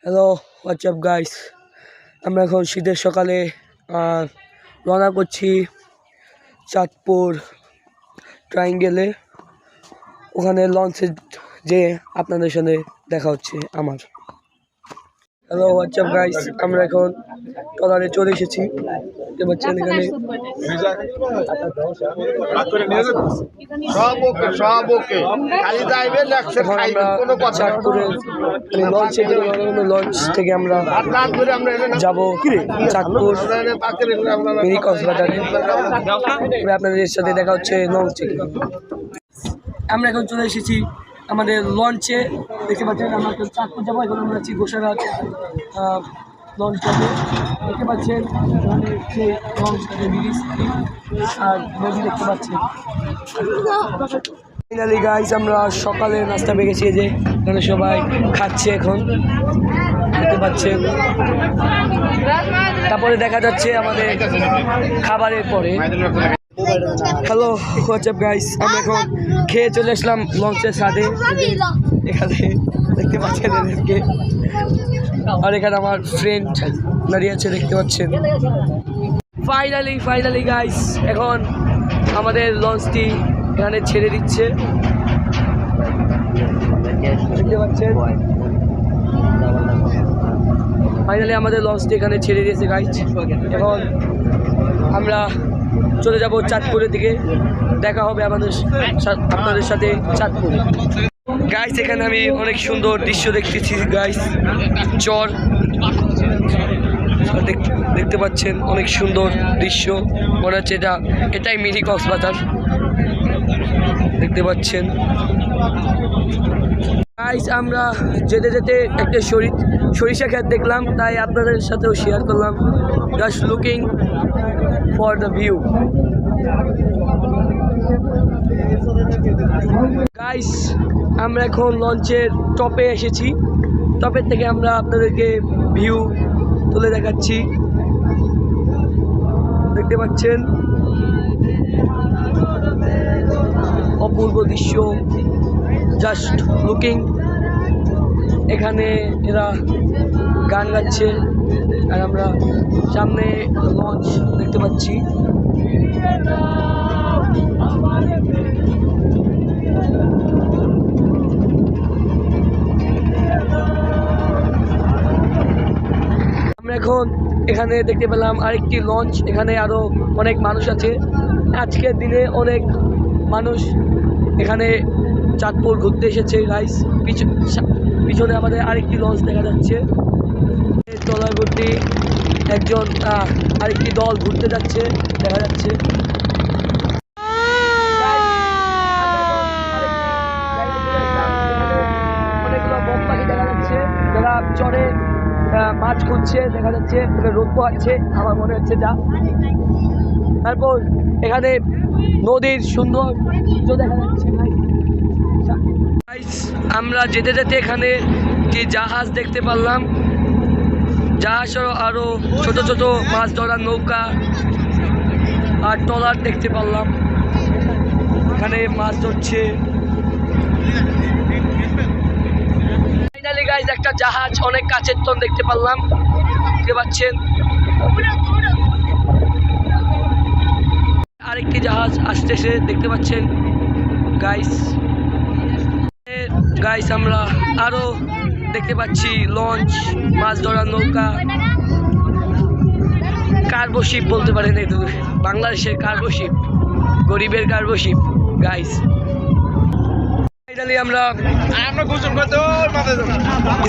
Hello WhatsApp guys, আমরা এখন শীতের সকালে রওনা করছি চাঁদপুর ট্রায়াঙ্গেলে। ওখানে লঞ্চে যে আপনাদের সাথে দেখা হচ্ছে আমার। হ্যালো হোয়াটসঅ্যাপ গাইস, আমরা এখন ট্রলারে চলে এসেছি। দেখতে পাচ্ছেন এখানে চাঁদপুরের লঞ্চ থেকে আমরা যাব চাঁদপুর মিনি কক্সবাজারে। আপনাদের সাথে দেখা হচ্ছে লঞ্চে। আমরা এখন চলে এসেছি আমাদের লঞ্চে। দেখতে পাচ্ছেন আমরা চাঁদপুর যাবো। এখন আমরা আছি গোসাঘাট লঞ্চ যাবে। দেখতে পাচ্ছেন লঞ্চ ব্রিজ আর নদী দেখতে পাচ্ছেন। ফাইনালি গাইস, আমরা সকালে নাস্তা পেয়ে গেছি। যে এখানে সবাই খাচ্ছে এখন, দেখতে পাচ্ছেন। তারপরে দেখা যাচ্ছে আমাদের খাবারের পরে। হ্যালো হোয়াটসঅ্যাপ গাইস, আমরা এখন খেয়ে চলে আসলাম লঞ্চের ছাদে। এখানে দেখতে পাচ্ছেন এদেরকে, আর এখানে আমার ফ্রেন্ড দাঁড়িয়ে আছে, দেখতে পাচ্ছেন। ফাইনালি গাইস, এখন আমাদের লঞ্চটি এখানে ছেড়ে দিচ্ছে, দেখতে পাচ্ছেন। ফাইনালি আমাদের লঞ্চটি এখানে ছেড়ে দিয়েছে গাইস। এখন আমরা চলে যাব চাঁদপুরের দিকে। দেখা হবে আপনাদের সাথে চাঁদপুরে। গাইস, এখানে আমি অনেক সুন্দর দৃশ্য দেখতেছি গাইস। চর দেখতে পাচ্ছেন, অনেক সুন্দর দৃশ্য। মনে হচ্ছে এটাই মিনি কক্সবাজার, দেখতে পাচ্ছেন গাইস। আমরা যেতে যেতে একটা সরিষা ক্ষেত দেখলাম, তাই আপনাদের সাথেও শেয়ার করলাম। Just looking for the view guys. আমরা এখন লঞ্চের টপে এসেছি। টপের থেকে আমরা আপনাদেরকে ভিউ তুলে দেখাচ্ছি, দেখতে পাচ্ছেন। অপূর্ব দৃশ্য, জাস্ট লুকিং। এখানে এরা গান গাচ্ছে আর আমরা সামনে লঞ্চ দেখতে পাচ্ছি। আমরা এখন এখানে দেখতে পেলাম আরেকটি লঞ্চ। এখানে আরো অনেক মানুষ আছে। আজকের দিনে অনেক মানুষ এখানে চাঁদপুর ঘুরতে এসেছে গাইস। পিছনে আমাদের আরেকটি লঞ্চ দেখা যাচ্ছে। ট্রলার ঘুরতে একজন আরেকটি দল ঘুরতে যাচ্ছে, দেখা যাচ্ছে। অনেকগুলো বক পাখি দেখা যাচ্ছে, যারা চরে মাছ খুঁজছে, দেখা যাচ্ছে। রোদ পোহাচ্ছে আমার মনে হচ্ছে যা। তারপর এখানে নদীর সৌন্দর্য দেখা যাচ্ছে। আমরা যেতে যেতে এখানে যে জাহাজ দেখতে পারলাম, জাহাজ আরো ছোট ছোট মাছ ধরার নৌকা আর ট্রলার দেখতে পারলাম। এখানে মাছ ধরছে। ফাইনালি গাইস, একটা জাহাজ অনেক কাছের তন দেখতে পারলাম, দেখতে পাচ্ছেন। আরেকটি জাহাজ আসতেছে, দেখতে পাচ্ছেন গাইস। আমরা আরো দেখতে পাচ্ছি লঞ্চ, মাছ ধরার নৌকা, কার্গো শিপ বলতে পারেন। এই বাংলাদেশের কার্গো শিপ, গরিবের কার্গো শিপ গাইস। ফাইনালি আমরা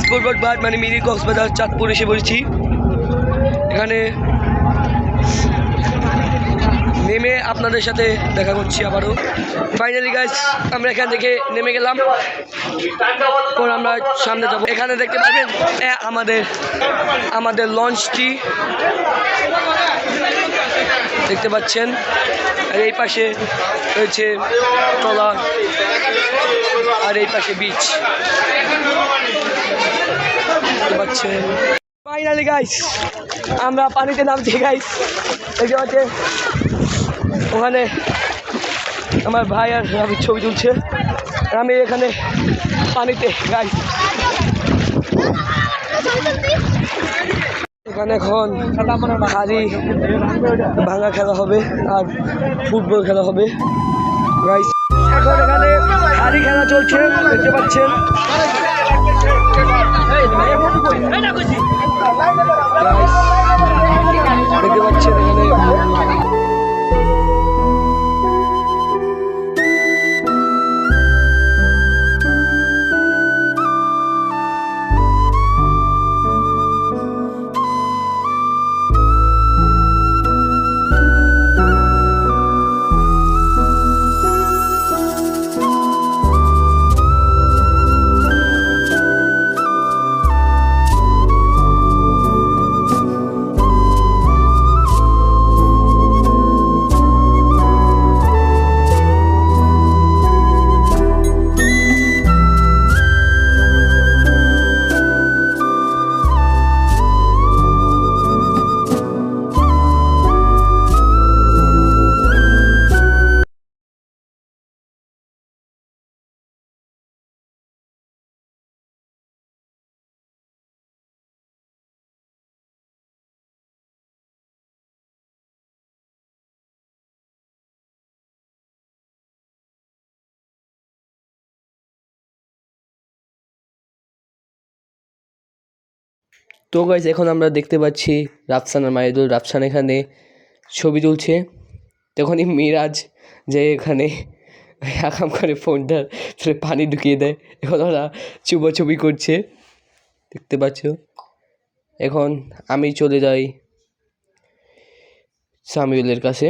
স্পিডবোট বাট মানে মিনি কক্সবাজার চাঁদপুর এসে পড়েছি। এখানে নেমে আপনাদের সাথে দেখা করছি আবারও। ফাইনালি গাইস, আমরা এখান থেকে নেমে গেলাম। পর আমরা সামনে যাব। এখানে দেখতে পাবেন আমাদের লঞ্চটি, দেখতে পাচ্ছেন। আর এই পাশে রয়েছে ট্রলার, আর এই পাশে বিচ, দেখতে পাচ্ছেন। ফাইনালি গাইস, আমরা পানিতে নামছি গাইস। দেখতে পাচ্ছেন ওখানে আমার ভাই আর আমি ছবি তুলছে, আর আমি এখানে পানিতে গাইস। এখানে এখন হাড়ি ভাঙা খেলা হবে আর ফুটবল খেলা হবে গাইস। এখন এখানে হাড়ি খেলা চলছে, দেখতে পাচ্ছেন। দেখতে পাচ্ছেন এখানে তো গাইস এখন আমরা দেখতে পাচ্ছি রাফসান আর মাহিদুল। রাফসান এখানে ছবি তুলছে, তখনই মিরাজ যে এখানে আকাম করে ফোনটা পানি ঢুকিয়ে দেয়। এখন ওরা ছবি করছে, দেখতে পাচ্ছ। এখন আমি চলে যাই সামিউলের কাছে।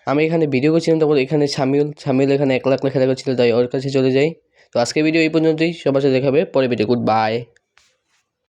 আমি এখানে ভিডিও করছিলাম, তখন এখানে সামিউল এখানে একলা খেলা করছিল, তাই ওর কাছে চলে যাই। তো আজকে ভিডিও এই পর্যন্তই, সবার সাথে দেখা হবে পরে ভিডিও। Good bye.